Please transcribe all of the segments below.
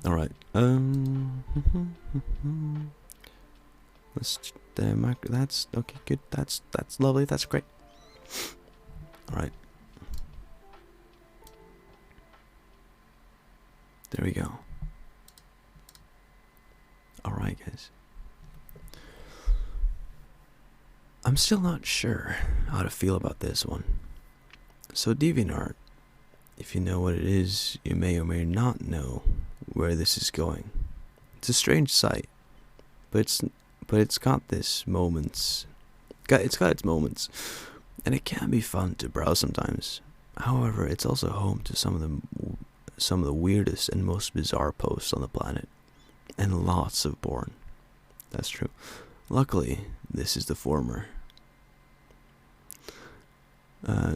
All right. Let's that's okay. Good. That's lovely. That's great. All right. There we go. All right, guys. I'm still not sure how to feel about this one. So DeviantArt, if you know what it is, you may or may not know where this is going. It's a strange site, but it's got this moments. It's got its moments, and it can be fun to browse sometimes. However, it's also home to some of the weirdest and most bizarre posts on the planet, and lots of porn. That's true. Luckily, this is the former.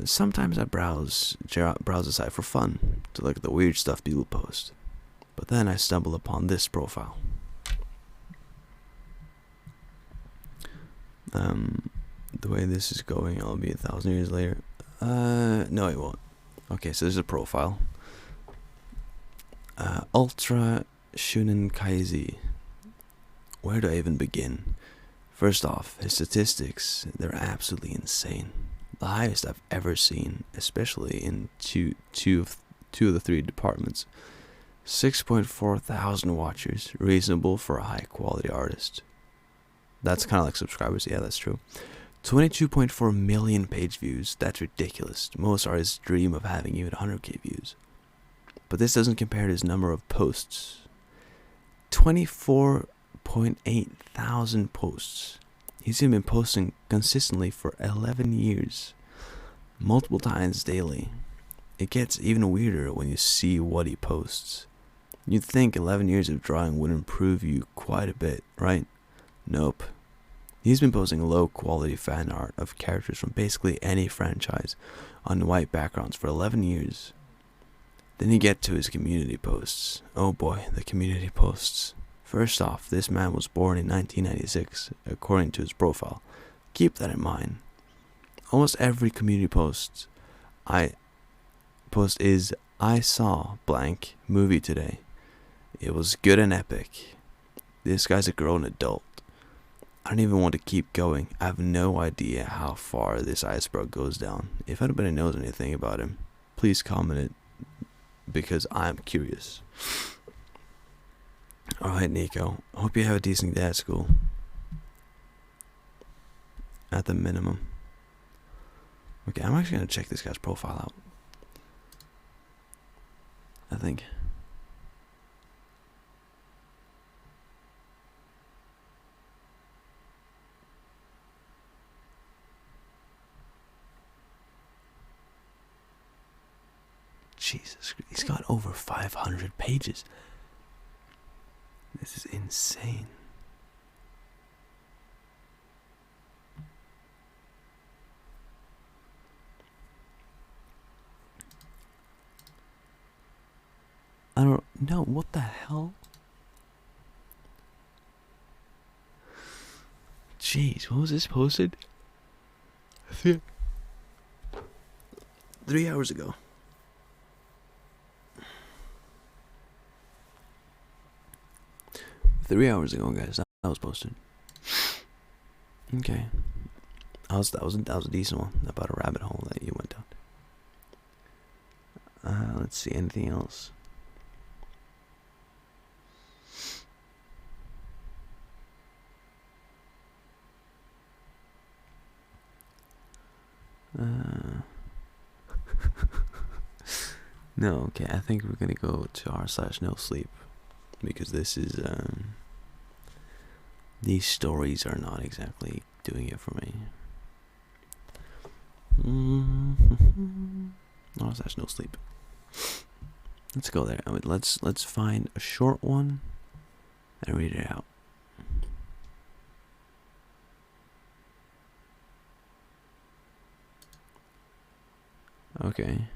Sometimes I browse the site for fun, to look at the weird stuff people post. But then I stumble upon this profile. The way this is going, I'll be 1,000 years later. No, it won't. Okay, so there's a profile. Ultra Shunen Kaizi. Where do I even begin? First off, his statistics, they're absolutely insane. The highest I've ever seen, especially in two of the three departments. 6.4 thousand watchers, reasonable for a high quality artist. That's kind of like subscribers, yeah, that's true. 22.4 million page views, that's ridiculous. Most artists dream of having even 100k views. But this doesn't compare to his number of posts. 24.8 thousand posts. He's even been posting consistently for 11 years. Multiple times daily. It gets even weirder when you see what he posts. You'd think 11 years of drawing would improve you quite a bit, right? Nope. He's been posting low quality fan art of characters from basically any franchise on white backgrounds for 11 years. Then you get to his community posts. Oh boy, the community posts. First off, this man was born in 1996, according to his profile. Keep that in mind. Almost every community post is, I saw blank movie today. It was good and epic. This guy's a grown adult. I don't even want to keep going. I have no idea how far this iceberg goes down. If anybody knows anything about him, please comment it, because I'm curious. Alright, Nico. Hope you have a decent day at school. At the minimum. Okay, I'm actually going to check this guy's profile out. I think. Jesus, he's got over 500 pages. This is insane. I don't know, what the hell? Jeez, what was this posted? 3 hours ago. Three hours ago, guys, that was posted. Okay, that was a decent one about a rabbit hole that you went down. Let's see, anything else? No, okay, I think we're gonna go to r/nosleep, because this is these stories are not exactly doing it for me. r/nosleep. Let's go there. I mean, let's find a short one and read it out. Okay.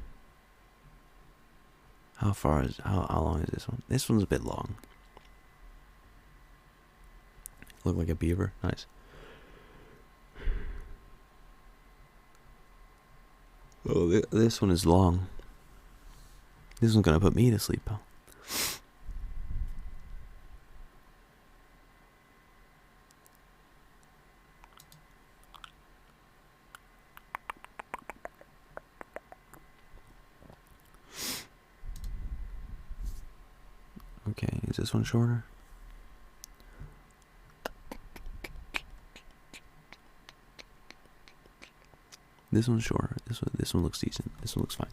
How long is this one? This one's a bit long. Look like a beaver. Nice. Oh, this one is long. This one's gonna put me to sleep, pal. Is this one shorter? This one's shorter. This one looks decent. This one looks fine.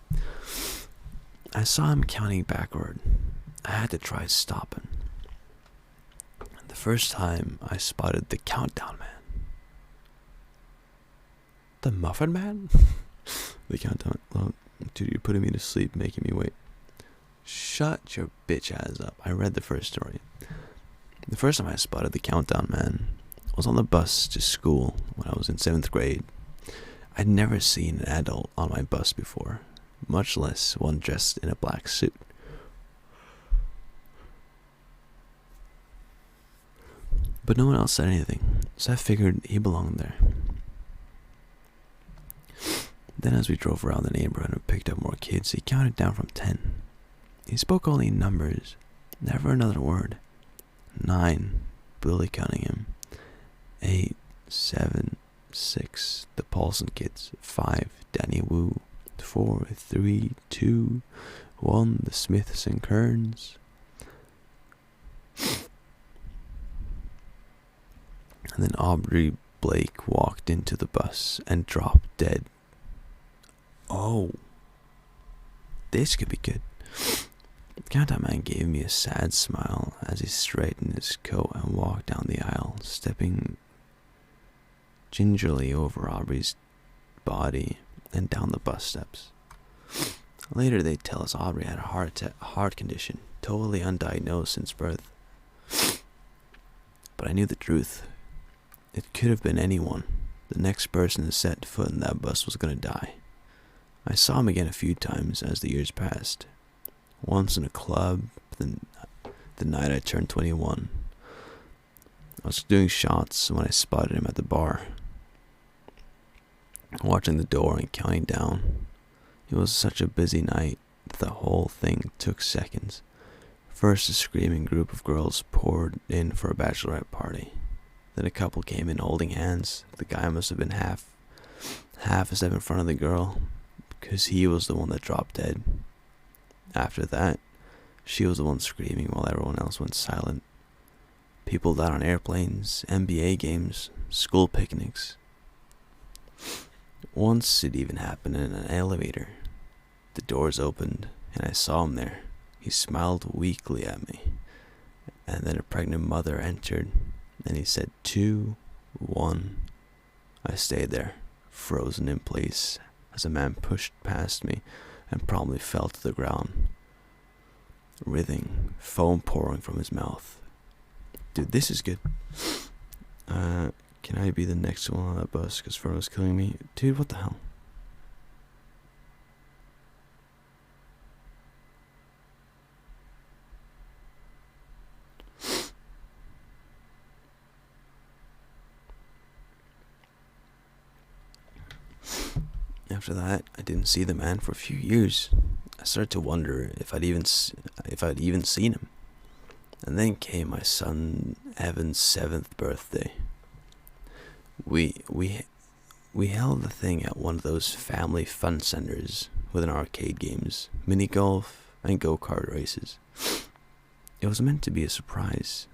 I saw him counting backward. I had to try stopping. The first time I spotted the countdown man. The Muffin Man? The countdown. Oh, dude, you're putting me to sleep, making me wait. Shut your bitch ass up. I read the first story. The first time I spotted the countdown man was on the bus to school when I was in 7th grade. I'd never seen an adult on my bus before, much less one dressed in a black suit. But no one else said anything, so I figured he belonged there. Then as we drove around the neighborhood and picked up more kids, he counted down from 10. He spoke only in numbers, never another word. 9, Billy counting him. 8, 7, 6, the Paulson kids. 5, Danny Wu. 4, 3, 2, 1, the Smiths and Kearns. And then Aubrey Blake walked into the bus and dropped dead. Oh, this could be good. The countdown man gave me a sad smile as he straightened his coat and walked down the aisle, stepping gingerly over Aubrey's body and down the bus steps. Later they'd tell us Aubrey had a heart condition, totally undiagnosed since birth. But I knew the truth. It could have been anyone. The next person to set foot in that bus was going to die. I saw him again a few times as the years passed. Once in a club, the night I turned 21. I was doing shots when I spotted him at the bar, watching the door and counting down. It was such a busy night that the whole thing took seconds. First, a screaming group of girls poured in for a bachelorette party. Then a couple came in holding hands. The guy must have been half a step in front of the girl, because he was the one that dropped dead. After that, she was the one screaming while everyone else went silent. People died on airplanes, NBA games, school picnics. Once it even happened in an elevator. The doors opened and I saw him there. He smiled weakly at me. And then a pregnant mother entered and he said 2, 1. I stayed there, frozen in place, as a man pushed past me and promptly fell to the ground, writhing, foam pouring from his mouth. Dude, this is good. Can I be the next one on that bus? Because Frodo's killing me. Dude, what the hell? After that, I didn't see the man for a few years. I started to wonder if I'd even seen him. And then came my son Evan's 7th birthday. We held the thing at one of those family fun centers with an arcade games, mini golf, and go-kart races. It was meant to be a surprise.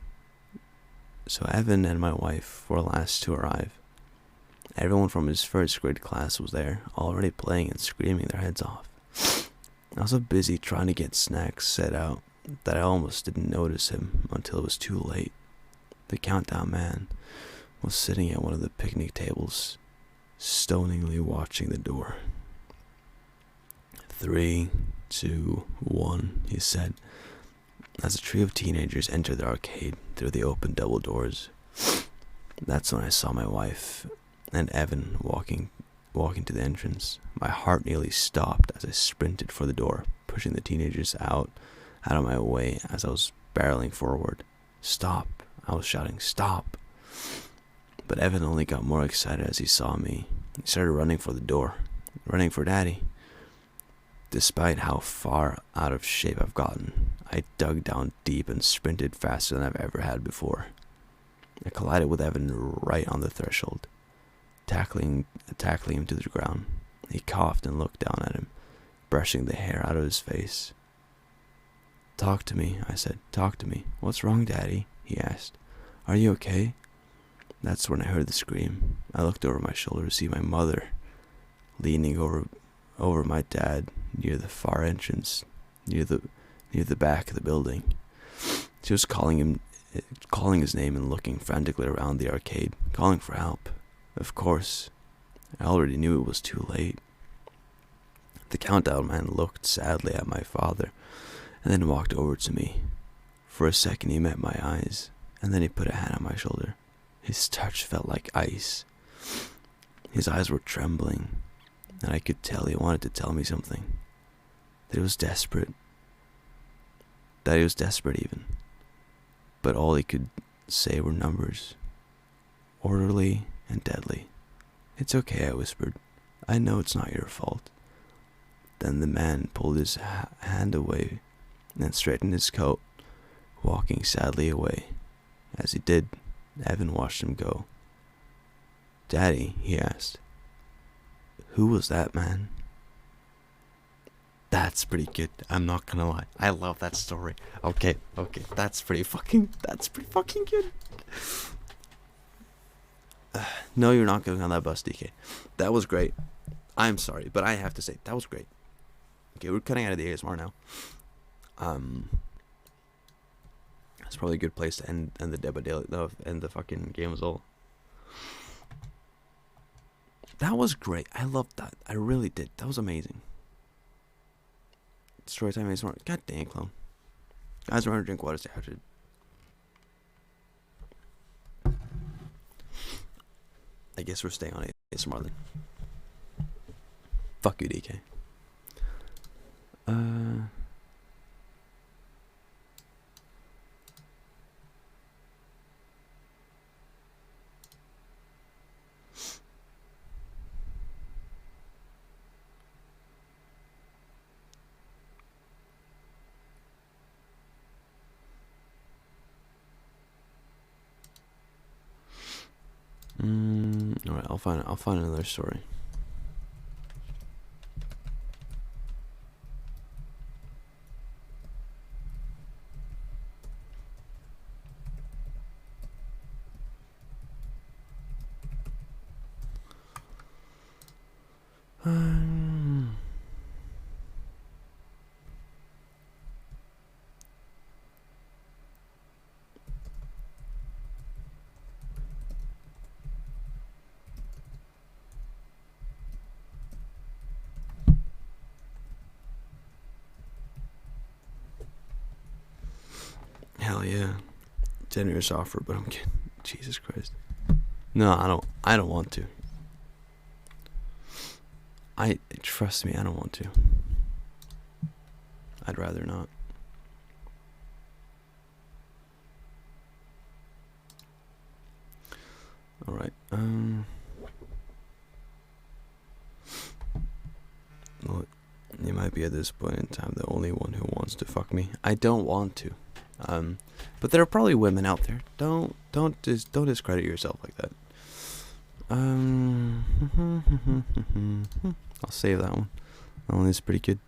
So Evan and my wife were last to arrive. Everyone from his first grade class was there, already playing and screaming their heads off. I was so busy trying to get snacks set out that I almost didn't notice him until it was too late. The countdown man was sitting at one of the picnic tables, stoningly watching the door. 3, 2, 1, he said, as a trio of teenagers entered the arcade through the open double doors. That's when I saw my wife and Evan walking to the entrance. My heart nearly stopped as I sprinted for the door, pushing the teenagers out of my way as I was barreling forward. Stop! I was shouting, stop! But Evan only got more excited as he saw me. He started running for the door, running for Daddy. Despite how far out of shape I've gotten, I dug down deep and sprinted faster than I've ever had before. I collided with Evan right on the threshold, tackling him to the ground. He coughed and looked down at him, brushing the hair out of his face. Talk to me, I said. Talk to me. What's wrong, Daddy? He asked. Are you okay? That's when I heard the scream. I looked over my shoulder to see my mother leaning over my dad near the far entrance, near the back of the building. She was calling his name and looking frantically around the arcade, calling for help. Of course, I already knew it was too late. The countdown man looked sadly at my father and then walked over to me. For a second he met my eyes, and then he put a hand on my shoulder. His touch felt like ice. His eyes were trembling, and I could tell he wanted to tell me something. That he was desperate. Even. But all he could say were numbers. Orderly and deadly. It's okay, I whispered. I know it's not your fault. Then the man pulled his hand away and straightened his coat, walking sadly away. As he did, Evan watched him go. Daddy, he asked, who was that man? That's pretty good. I'm not gonna lie. I love that story. Okay. That's pretty fucking good. No, you're not going on that bus, DK. That was great. I'm sorry, but I have to say, that was great. Okay, we're cutting out of the ASMR now. That's probably a good place to end the Deba Daily, end the fucking game as well. That was great. I loved that. I really did. That was amazing. Storytime ASMR. God dang, clone. Guys, remember to drink water, stay hydrated. I guess we're staying on ASMR then. Fuck you, DK. All right, I'll find another story. Hell yeah. Generous offer, but I'm kidding. Jesus Christ. No, I don't want to. Trust me, I don't want to. I'd rather not. Alright, well, you might be at this point in time the only one who wants to fuck me. I don't want to. But there are probably women out there. Don't discredit yourself like that. I'll save that one. That one is pretty good.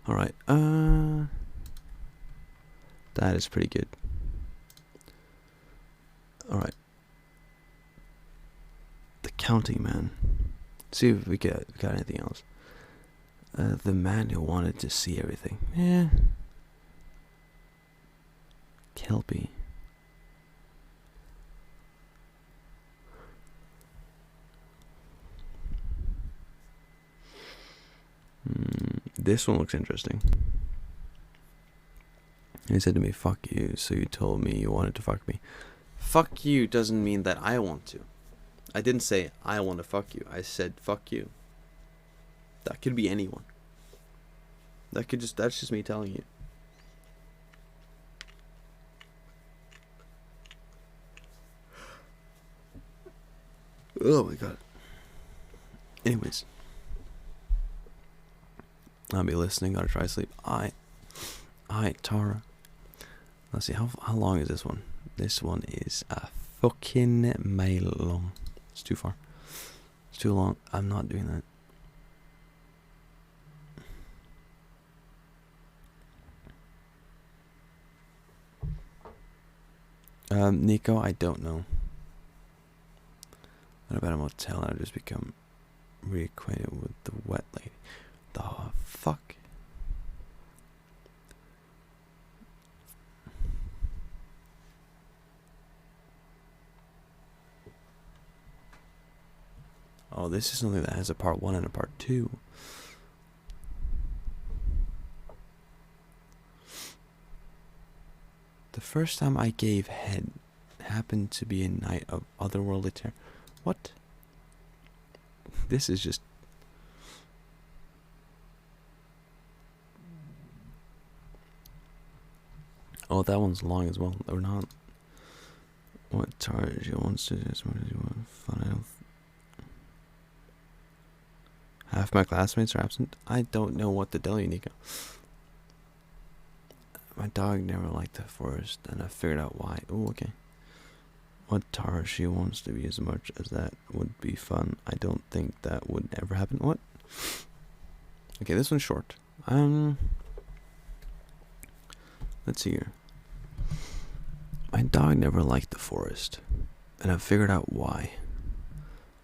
Alright, that is pretty good. Alright. The counting man. See if we got anything else. The man who wanted to see everything. Yeah. Kelpie. This one looks interesting. He said to me, fuck you, so you told me you wanted to fuck me. Fuck you doesn't mean that I want to. I didn't say I want to fuck you. I said fuck you. That could be anyone. That's just me telling you. Oh my god. Anyways. I'll be listening. Gotta try to sleep. Alright, Tara. Let's see, how long is this one? This one is a fucking mile long. It's too far. It's too long. I'm not doing that. Nico, I don't know. What about a motel? I've just become reacquainted with the wet lady. The fuck? Oh, this is something that has a part 1 and a part 2. The first time I gave head happened to be a night of otherworldly terror. What? This is just... Oh, that one's long as well. Or not. What charge you want to do as much as you want fun? I don't... Half my classmates are absent. I don't know what to tell you, Nico. My dog never liked the forest, and I figured out why. Oh, okay. What tar she wants to be as much as that would be fun. I don't think that would ever happen. What? Okay, this one's short. Let's see here. My dog never liked the forest, and I figured out why.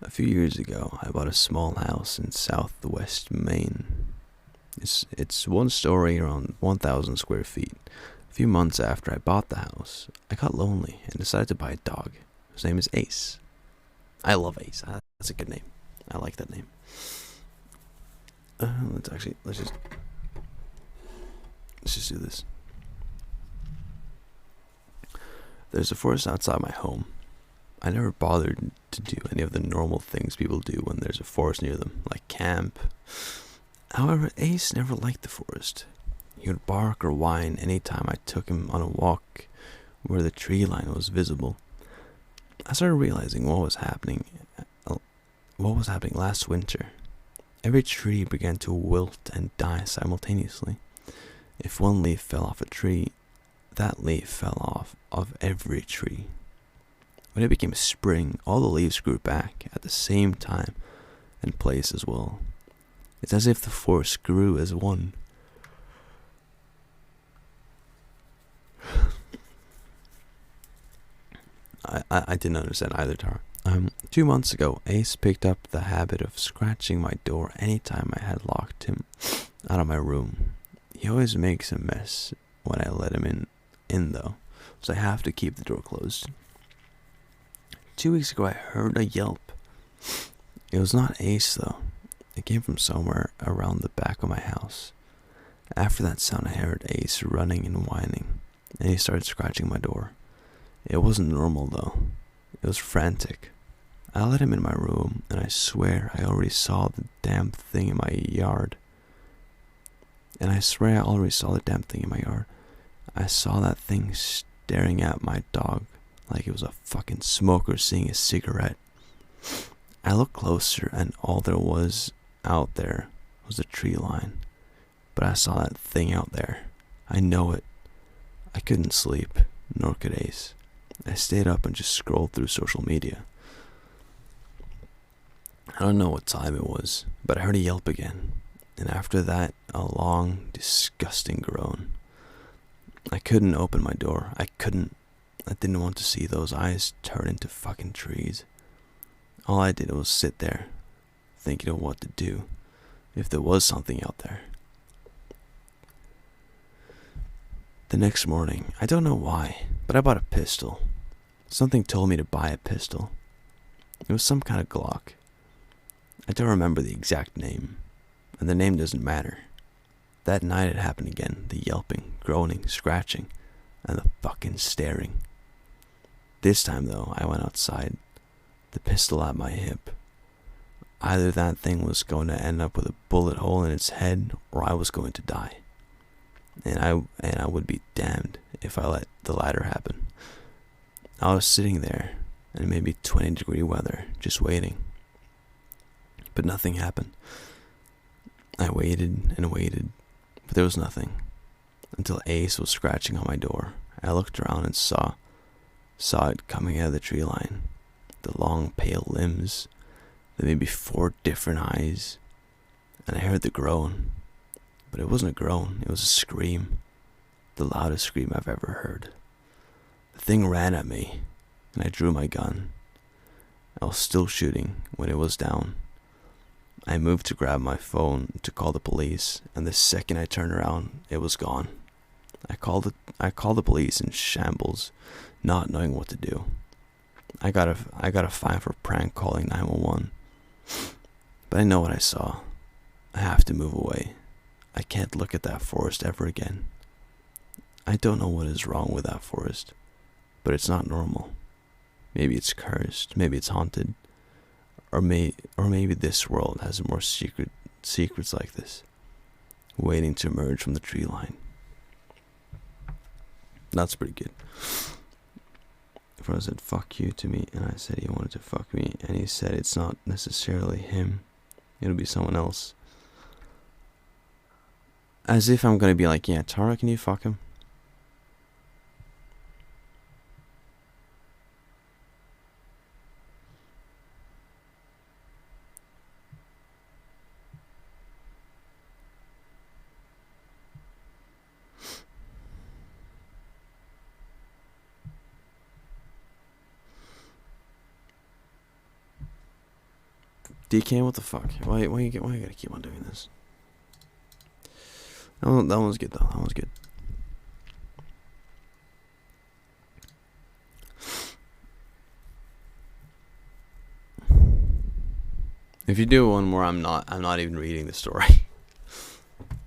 A few years ago, I bought a small house in southwest Maine. It's one story, around 1,000 square feet. A few months after I bought the house, I got lonely and decided to buy a dog. His name is Ace. I love Ace. That's a good name. I like that name. Let's just do this. There's a forest outside my home. I never bothered to do any of the normal things people do when there's a forest near them, like camp. However, Ace never liked the forest. He would bark or whine anytime I took him on a walk where the tree line was visible. I started realizing what was happening last winter. Every tree began to wilt and die simultaneously. If one leaf fell off a tree, that leaf fell off of every tree. When it became spring, all the leaves grew back at the same time and place as well. It's as if the forest grew as one. I didn't understand either, Tara. 2 months ago, Ace picked up the habit of scratching my door anytime I had locked him out of my room. He always makes a mess when I let him in though, so I have to keep the door closed. 2 weeks ago, I heard a yelp. It was not Ace though. It came from somewhere around the back of my house. After that sound, I heard Ace running and whining, and he started scratching my door. It wasn't normal though. It was frantic. I let him in my room, and I swear I already saw the damn thing in my yard. I saw that thing staring at my dog like it was a fucking smoker seeing a cigarette. I looked closer, and all there was out there was the tree line. But I saw that thing out there. I know it. I couldn't sleep, nor could Ace. I stayed up and just scrolled through social media. I don't know what time it was, but I heard a yelp again. And after that, a long, disgusting groan. I couldn't open my door. I didn't want to see those eyes turn into fucking trees. All I did was sit there, thinking of what to do, if there was something out there. The next morning, I don't know why, but I bought a pistol. Something told me to buy a pistol. It was some kind of Glock. I don't remember the exact name, and the name doesn't matter. That night it happened again, the yelping, groaning, scratching, and the fucking staring. This time though, I went outside, the pistol at my hip. Either that thing was going to end up with a bullet hole in its head, or I was going to die. And I would be damned if I let the latter happen. I was sitting there in maybe 20-degree weather, just waiting. But nothing happened. I waited and waited, but there was nothing, until Ace was scratching on my door. I looked around and saw it coming out of the tree line. The long, pale limbs, the maybe 4 different eyes, and I heard the groan. But it wasn't a groan, it was a scream. The loudest scream I've ever heard. The thing ran at me, and I drew my gun. I was still shooting when it was down. I moved to grab my phone to call the police, and the second I turned around, it was gone. I called the police in shambles, not knowing what to do. I got a fine for prank calling 911. But I know what I saw. I have to move away. I can't look at that forest ever again. I don't know what is wrong with that forest, but it's not normal. Maybe it's cursed, maybe it's haunted, or maybe this world has more secrets like this, waiting to emerge from the tree line. That's pretty good. Fro said, "Fuck you" to me, and I said he wanted to fuck me, and he said it's not necessarily him, it'll be someone else. As if I'm gonna be like, yeah, Tara, can you fuck him? DK, what the fuck? Why you gotta keep on doing this? That one's good though. That one's good. If you do one more, I'm not even reading the story.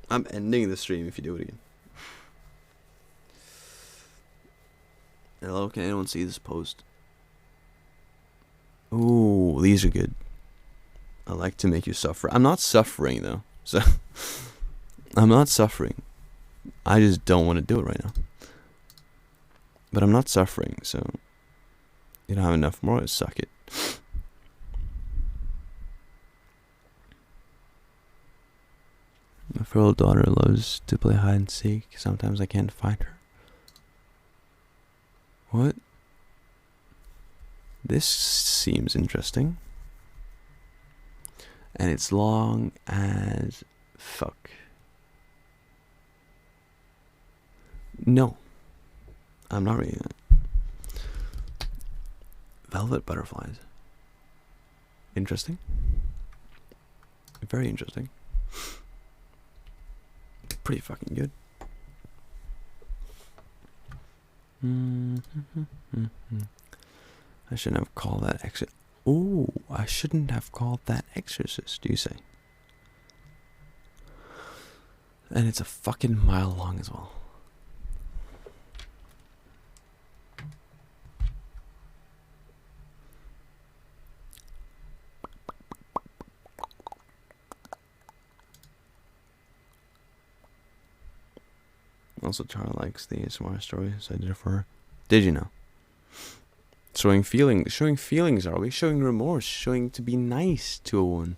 I'm ending the stream if you do it again. Hello, can anyone see this post? Ooh, these are good. I like to make you suffer. I'm not suffering though, so I'm not suffering. I just don't want to do it right now. But I'm not suffering, so you don't have enough more. Suck it. My feral daughter loves to play hide and seek. Sometimes I can't find her. What? This seems interesting. And it's long as fuck. No. I'm not reading that. Velvet butterflies. Interesting. Very interesting. Pretty fucking good. I shouldn't have called that exit. Ooh, I shouldn't have called that Exorcist, you say? And it's a fucking mile long as well. Also, Chara likes the ASMR story, so I did it for her. Did you know? Showing feelings, are we? Showing remorse, showing to be nice to a woman.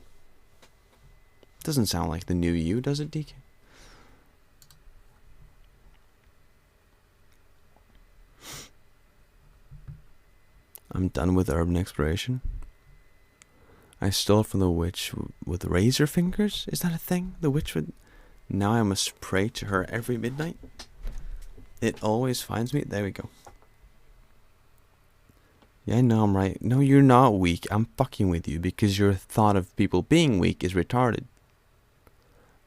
Doesn't sound like the new you, does it, DK? I'm done with urban exploration. I stole from the witch with razor fingers? Is that a thing? The witch would... Now I must pray to her every midnight? It always finds me? There we go. Yeah, I know I'm right. No, you're not weak. I'm fucking with you because your thought of people being weak is retarded.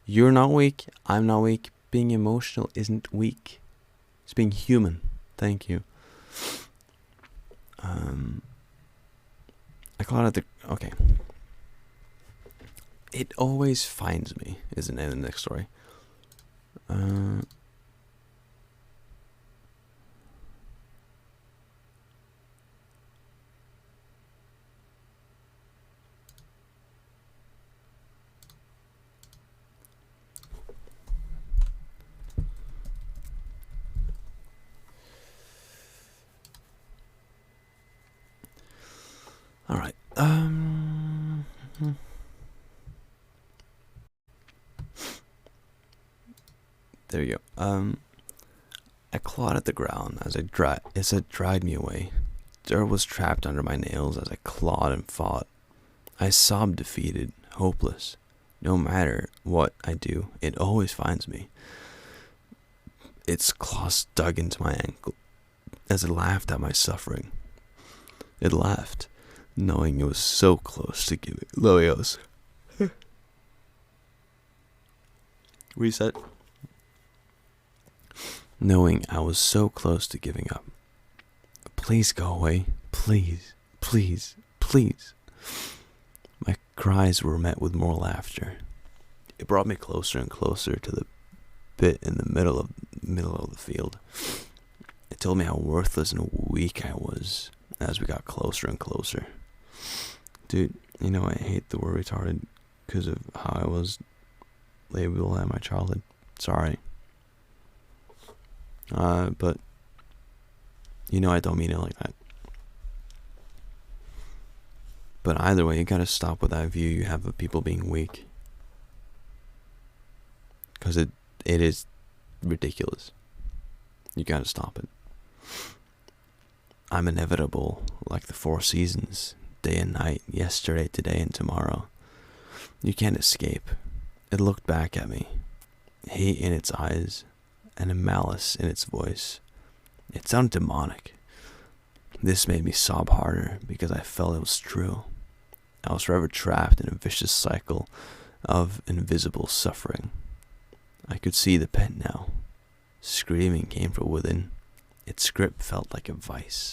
You're not weak. I'm not weak. Being emotional isn't weak. It's being human. Thank you. I call it the... Okay. It always finds me, isn't it, in the next story? All right. There you go. I clawed at the ground as it dragged me away. Dirt was trapped under my nails as I clawed and fought. I sobbed defeated, hopeless. No matter what I do, it always finds me. Its claws dug into my ankle as it laughed at my suffering. It laughed, knowing it was so close to giving Loios. Reset. Knowing I was so close to giving up. Please go away. Please, please, please. My cries were met with more laughter. It brought me closer and closer to the pit in the middle of the field. It told me how worthless and weak I was as we got closer and closer. Dude, you know I hate the word retarded because of how I was labeled at my childhood. Sorry. But you know I don't mean it like that. But either way, you gotta stop with that view you have of people being weak. Because it is ridiculous. You gotta stop it. I'm inevitable, like the four seasons, day and night, yesterday, today, and tomorrow. You can't escape. It looked back at me, hate in its eyes, and a malice in its voice. It sounded demonic. This made me sob harder because I felt it was true. I was forever trapped in a vicious cycle of invisible suffering. I could see the pit now. Screaming came from within. Its grip felt like a vice.